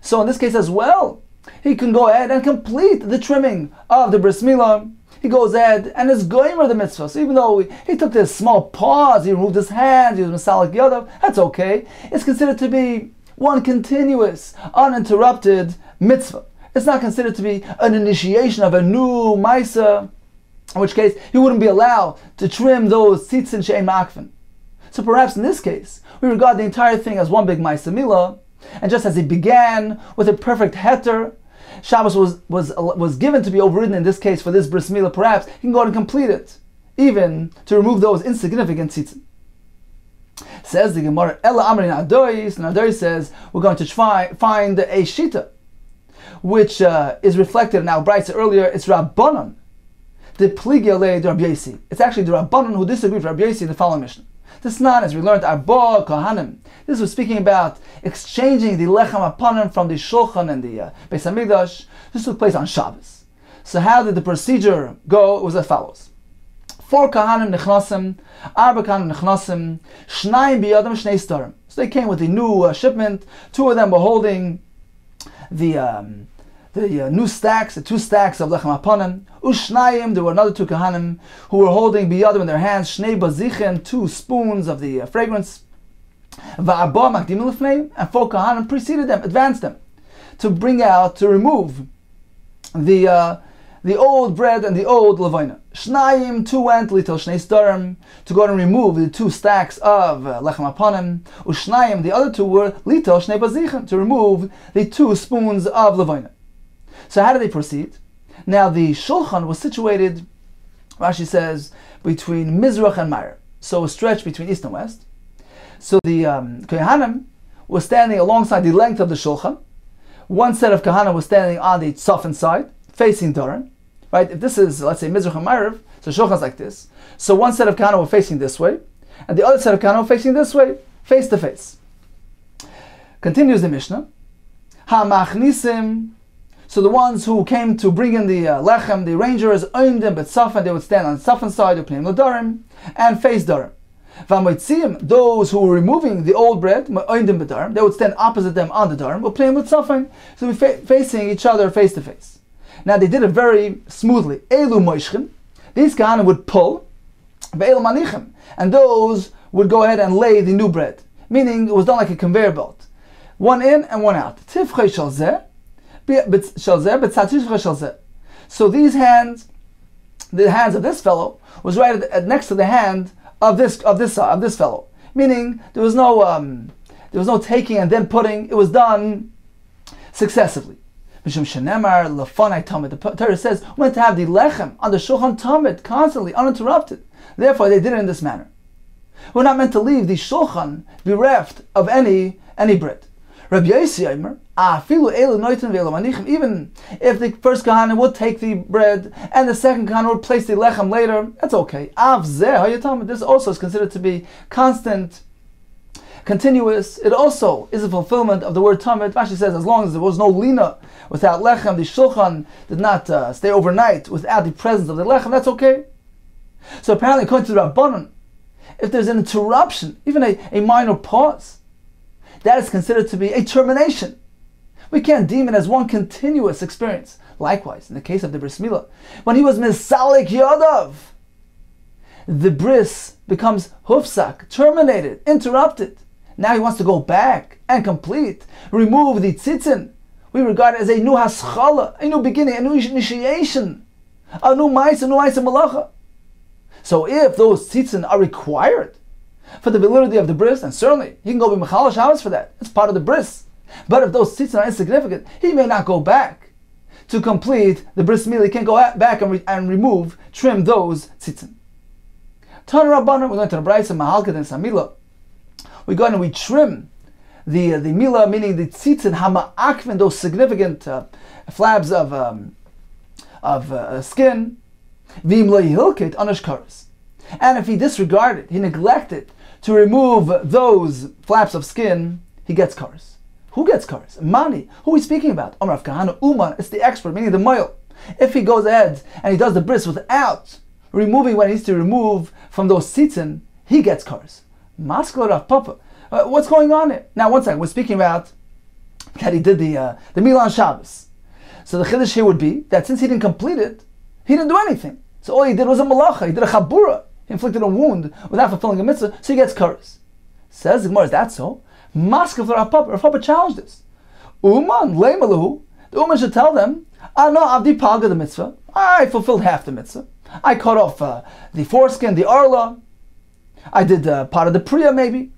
So in this case as well, he can go ahead and complete the trimming of the bris milah. He goes ahead and is goymer the mitzvah. So even though he took this small pause, he removed his hands, he was masalik yodav, that's okay. It's considered to be one continuous, uninterrupted mitzvah. It's not considered to be an initiation of a new maisa, in which case he wouldn't be allowed to trim those tzitzin she'ein ma'akfin. So perhaps in this case, we regard the entire thing as one big maisa milah, and just as he began with a perfect heter, Shabbos was given to be overridden in this case for this bris milah, perhaps he can go ahead and complete it, even to remove those insignificant tzitzin. Says the Gemara, Ella Amri Nadois, and Nadois says, we're going to find a shita, which is reflected in our brayso earlier. It's Rabbanon, the Pligia Le de Rabbi Yossi. It's actually the Rabbanon who disagree with Rabbi Yossi in the following Mishnah. This not, as we learned, Arba Kohanim. This was speaking about exchanging the Lechem Apanim from the Shulchan and the Beis Hamikdash. This took place on Shabbos. So how did the procedure go? It was as follows. 4 Kohanim Nechnasim, Arba Kohanim Nechnasim, Shnayim Biyadam Shnei Starim. So they came with the new shipment. 2 of them were holding the new stacks, the 2 stacks of Lechem Apanim. Ushnayim, there were another 2 Kohanim who were holding Biyadim in their hands, Shnei Bazichen, 2 spoons of the fragrance. Va'arba Makdim Lefneim, and 4 Kohanim preceded them, advanced them, to remove the old bread and the old levina. Shnayim, 2 went litel Shnei Starim, to go and remove the 2 stacks of Lechem Apanim. Ushnayim, the other 2 were litel Shnei Bazichen, to remove the 2 spoons of levina. So how did they proceed? Now the Shulchan was situated, Rashi says, between Mizrach and Ma'ariv. So a stretch between east and west. So the Kohanim was standing alongside the length of the Shulchan. One set of Kohanim was standing on the Tzafin side, facing Doran. Right? If this is, let's say, Mizrach and Ma'ariv, so Shulchan's like this. So one set of Kohanim were facing this way, and the other set of Kohanim were facing this way, face to face. Continues the Mishnah. Ha-machnisim. So the ones who came to bring in the lechem, the rangers, owned them, but Safan, they would stand on Safan's side, Upneim L'Darim, and face Darim. Those who were removing the old bread, they would stand opposite them on the darm, were playing with suffering, so facing each other face to face. Now they did it very smoothly. Elu moishchin, these kahanim would pull, and those would go ahead and lay the new bread, meaning it was done like a conveyor belt, one in and one out. So these hands, the hands of this fellow, was right next to the hand of this fellow, meaning there was no taking and then putting. It was done successively. The Torah says we meant to have the lechem on the shulchan tamid constantly, uninterrupted. Therefore, they did it in this manner. We're not meant to leave the shulchan bereft of any bread. Rabbi Yossi Omer, even if the first kahana would take the bread and the second kahana would place the lechem later, that's okay. This also is considered to be constant, continuous. It also is a fulfillment of the word tamid. Rashi says, as long as there was no lina without lechem, the shulchan did not stay overnight without the presence of the lechem, that's okay. So apparently, according to the Rabbanon, if there's an interruption, even a minor pause, that is considered to be a termination. We can't deem it as one continuous experience. Likewise, in the case of the bris milah, when he was misalik yadav, the bris becomes hufsak, terminated, interrupted. Now he wants to go back and complete, remove the tzitzin. We regard it as a new haschala, a new beginning, a new initiation, a new ma'isa malacha. So if those tzitzin are required for the validity of the bris, and certainly he can go be mechal Shabbos for that. It's part of the bris. But if those tzitzin are insignificant, he may not go back to complete the bris milah. He can't go back and trim those tzitzin. Tan Rabbanan, we learned to the Braisa Mahalkat and Samila. We go and we trim the milah, meaning the tzitzin hama'akvin, those significant flabs of skin. V'im lo yihilkit anash karas. And if he disregarded, he neglected to remove those flaps of skin, he gets karas. Who gets karas? Mani. Who are we speaking about? Amar Kahana Uman. It's the expert, meaning the moil. If he goes ahead and he does the bris without removing what he needs to remove from those tzitzin, he gets karas. Maskal Rav Papa. What's going on here? Now, one second. We're speaking about that he did the milah on Shabbos. So the chiddush here would be that since he didn't complete it, he didn't do anything. So all he did was a malacha. He did a chabura. He inflicted a wound without fulfilling a mitzvah, so he gets karas. Says the Gemara, is that so? Maskal Rav Papa. Rav Papa challenged this. Uman leimalahu. The Uman should tell them, no, avdi palga the mitzvah. I fulfilled half the mitzvah. I cut off the foreskin, the arla. I did part of the priya maybe.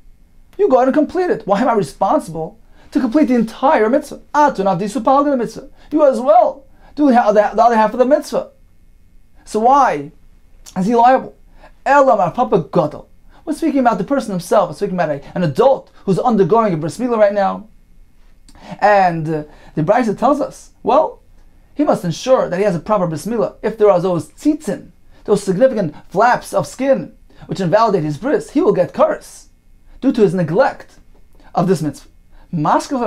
You go ahead and complete it. Why am I responsible to complete the entire mitzvah? Atun avdi palga the mitzvah. You as well do the other half of the mitzvah. So why is he liable? Elam Papa Gadol. We're speaking about the person himself. We're speaking about an adult who's undergoing a bris milah right now. And the Braisa tells us, well, he must ensure that he has a proper bris milah. If there are those tzitzin, those significant flaps of skin, which invalidate his bris, he will get karas due to his neglect of this mitzvah. Maskal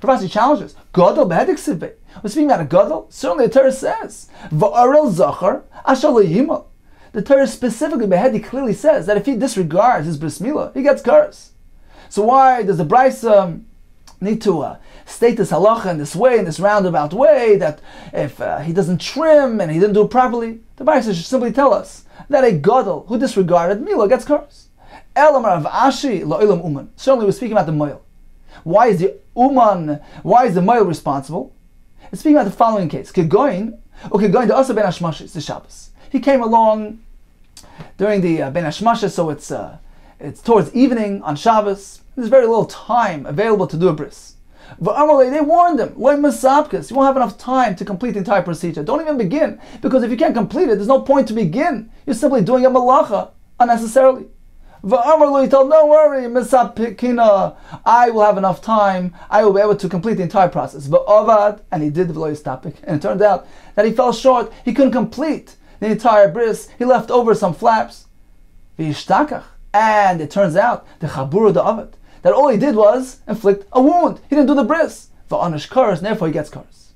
Ravashi challenges, Gadol behedik sivbe. We're speaking about a Gadol. Certainly the Torah says, Va'arel zachar ashal yimal. The Torah specifically, Behedi clearly says that if he disregards his bris milah, he gets karas. So why does the Braisa need to state this halacha in this way, in this roundabout way, that if he doesn't trim and he didn't do it properly, the Braisa should simply tell us that a Gadol who disregarded milah gets karas. Elam Rav Ashi lo'ilam uman. Certainly we're speaking about the moil. Why is the moil responsible? It's speaking about the following case. Kegoin to Asa ben Hashmashis, the Shabbos. He came along during the Ben Hashmashis, so it's towards evening on Shabbos. There's very little time available to do a bris. They warned him, you won't have enough time to complete the entire procedure. Don't even begin, because if you can't complete it, there's no point to begin. You're simply doing a malacha unnecessarily. He told, don't worry, I will have enough time. I will be able to complete the entire process. And he did the topic, and it turned out that he fell short. He couldn't complete the entire bris. He left over some flaps. And it turns out the chabura da'avad, that all he did was inflict a wound. He didn't do the bris. Va'anish karas, therefore he gets karas.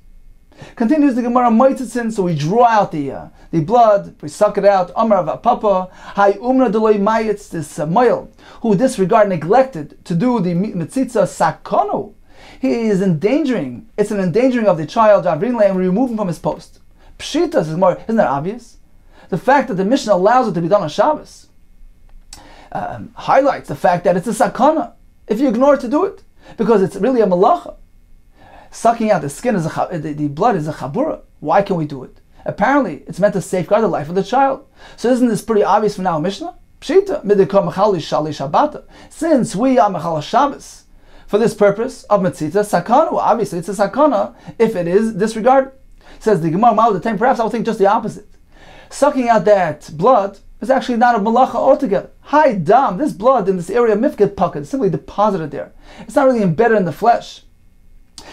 Continues the Gemara, Moitzitzin, so we draw out the blood, we suck it out. Amar of Papa, Hai Umra Deloy Mayitz, this male who neglected to do the Mitzitza Sakonu. He is endangering, it's an endangering of the child, and we remove him from his post. Pshita, says Gemara, isn't that obvious? The fact that the Mishnah allows it to be done on Shabbos highlights the fact that it's a sakana if you ignore to do it, because it's really a malacha. Sucking out the skin is the blood is a chabura. Why can we do it? Apparently, it's meant to safeguard the life of the child. So isn't this pretty obvious from now, Mishnah? Pshita, midikah mechali shali shabata. Since we are mechal Shabbos for this purpose of mitzitza sakana, well, obviously it's a sakana if it is disregarded. Says the Gemara Mal the time. Perhaps I would think just the opposite. Sucking out that blood is actually not a malacha altogether. Hi dam, this blood in this area mifket pakad is simply deposited there. It's not really embedded in the flesh.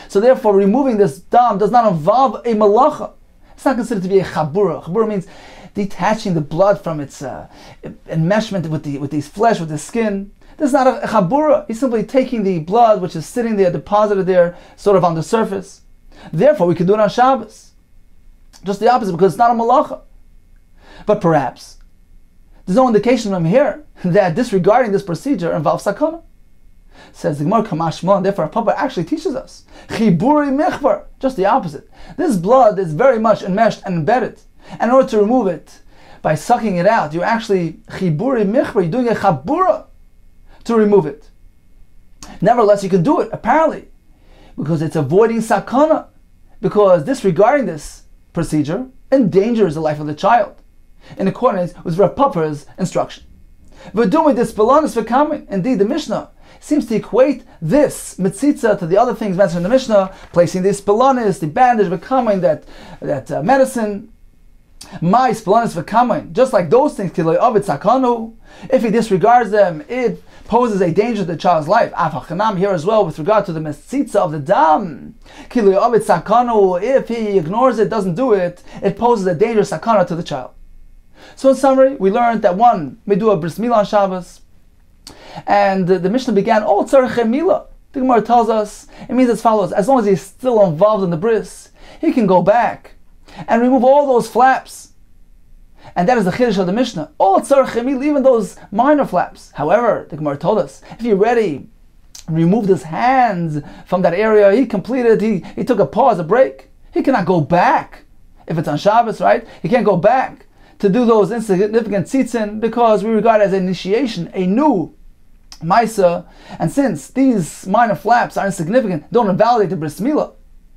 So therefore, removing this dam does not involve a malacha. It's not considered to be a chabura. Chabura means detaching the blood from its enmeshment with the flesh, with the skin. This is not a chabura. He's simply taking the blood which is sitting there, deposited there, sort of on the surface. Therefore, we can do it on Shabbos. Just the opposite, because it's not a malacha. But perhaps there's no indication from here that disregarding this procedure involves sakana. Says the Gemara Kamashma, and therefore Papa actually teaches us chiburi mechbar, just the opposite. This blood is very much enmeshed and embedded, and in order to remove it by sucking it out, you're actually chiburi mechbar, you're doing a chabura to remove it. Nevertheless, you can do it apparently because it's avoiding sakana, because disregarding this procedure endangers the life of the child, in accordance with Rav Papa's instruction. Indeed, the Mishnah seems to equate this mitzitza to the other things mentioned in the Mishnah, placing the spalanis, the bandage, v'kamein, that medicine, my spalanis v'kamein, just like those things, if he disregards them, it poses a danger to the child's life. Afachanam here as well with regard to the mitzitza of the dam. If he ignores it, doesn't do it, it poses a dangerous sakana to the child. So in summary, we learned that one may do a bris milah on Shabbos, and the Mishnah began all tzarech milah. The Gemara tells us it means as follows: as long as he's still involved in the bris, he can go back and remove all those flaps, and that is the chiddush of the Mishnah. All tzarech milah, even those minor flaps. However, the Gemara told us if he already removed his hands from that area, he completed. He took a pause, a break. He cannot go back if it's on Shabbos, right? He can't go back to do those insignificant tzitzin, because we regard it as an initiation, a new Maisa, and since these minor flaps are insignificant, don't invalidate the bris milah,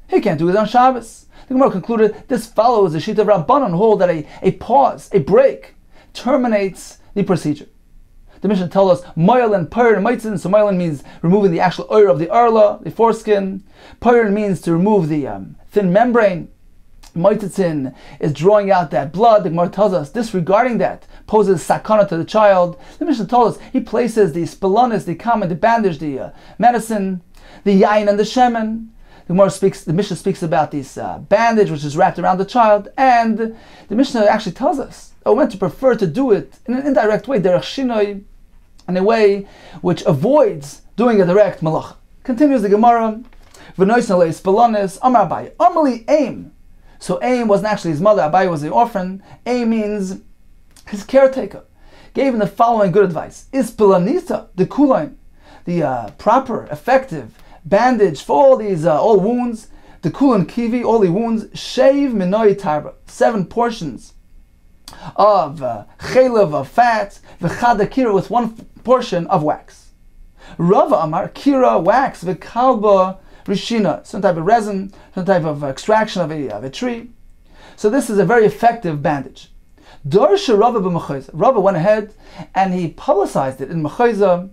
he can't do it on Shabbos. The Gemara concluded this follows the sheet of Rabbanan, hold that a pause, a break, terminates the procedure. The Mishnah tells us moil and payr and maitzin. So moil means removing the actual oir of the arla, the foreskin. Payr means to remove the thin membrane. Moititzin is drawing out that blood. The Gemara tells us disregarding that poses sakana to the child. The Mishnah told us he places the spalanis, the kamen, the bandage, the medicine, the yain and the shemen. The Mishnah speaks about this bandage which is wrapped around the child, and the Mishnah actually tells us we're meant to prefer to do it in an indirect way, derech shinoi, in a way which avoids doing a direct malach. Continues the Gemara, v'noisnalei spalanis, amar Abaye, amali aim. So Aim wasn't actually his mother, Abaye was the orphan. Aim means his caretaker. Gave him the following good advice. Ispelanita, the kulain, the proper, effective bandage for all these all wounds, the kulan kivi, all the wounds, shave minoi tarba, 7 portions of chelev, of fat, v'chada kira, with 1 portion of wax. Rava Amar, kira, wax, v'kalba, rishina, some type of resin, some type of extraction of a tree. So this is a very effective bandage. Dorsha Rava b'mechayza. Rava went ahead and he publicized it in mechayza,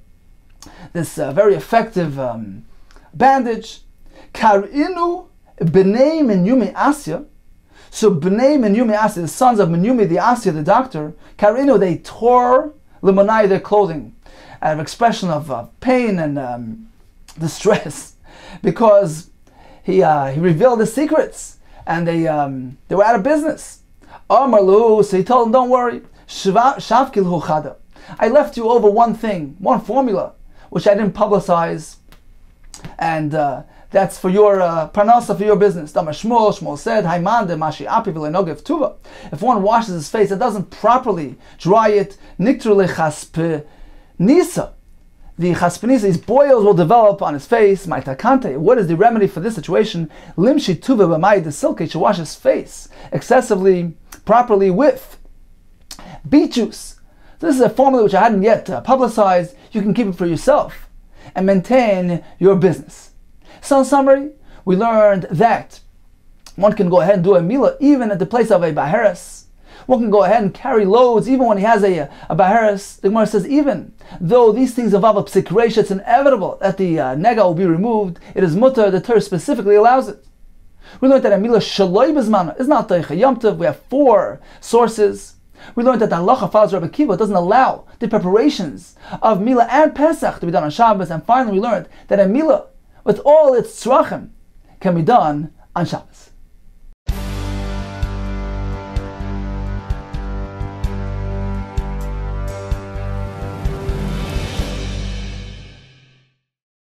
this very effective bandage. Karinu b'nei Menyumi Asya. So b'nei Menyumi Asya, the sons of Menyumi the Asya, the doctor, Karinu, they tore limonai, their clothing, out of expression of pain and distress, because he revealed the secrets, and they were out of business. Amarlu, so he told them, don't worry, shavkil chada. I left you over one thing, one formula, which I didn't publicize, and the that's for your parnasa, for your business. Shmuel said, if one washes his face and doesn't properly dry it, nisa, the chaspinisa, these boils will develop on his face. What is the remedy for this situation? Limshi tuva b'mai desilke, should wash his face excessively, properly with beet juice. This is a formula which I hadn't yet publicized. You can keep it for yourself and maintain your business. So in summary, we learned that one can go ahead and do a milah even at the place of a baharis. One can go ahead and carry loads even when he has a baharis. The Gemara says even though these things involve a psik reisha, it's inevitable that the nega will be removed. It is mutter, the Torah specifically allows it. We learned that a milah shaloi b'zmana is not teicha yom tov. We have 4 sources. We learned that the halacha follows Rabbi Akiva doesn't allow the preparations of milah and Pesach to be done on Shabbos. And finally we learned that a milah with all its tzrachim can be done on Shabbos.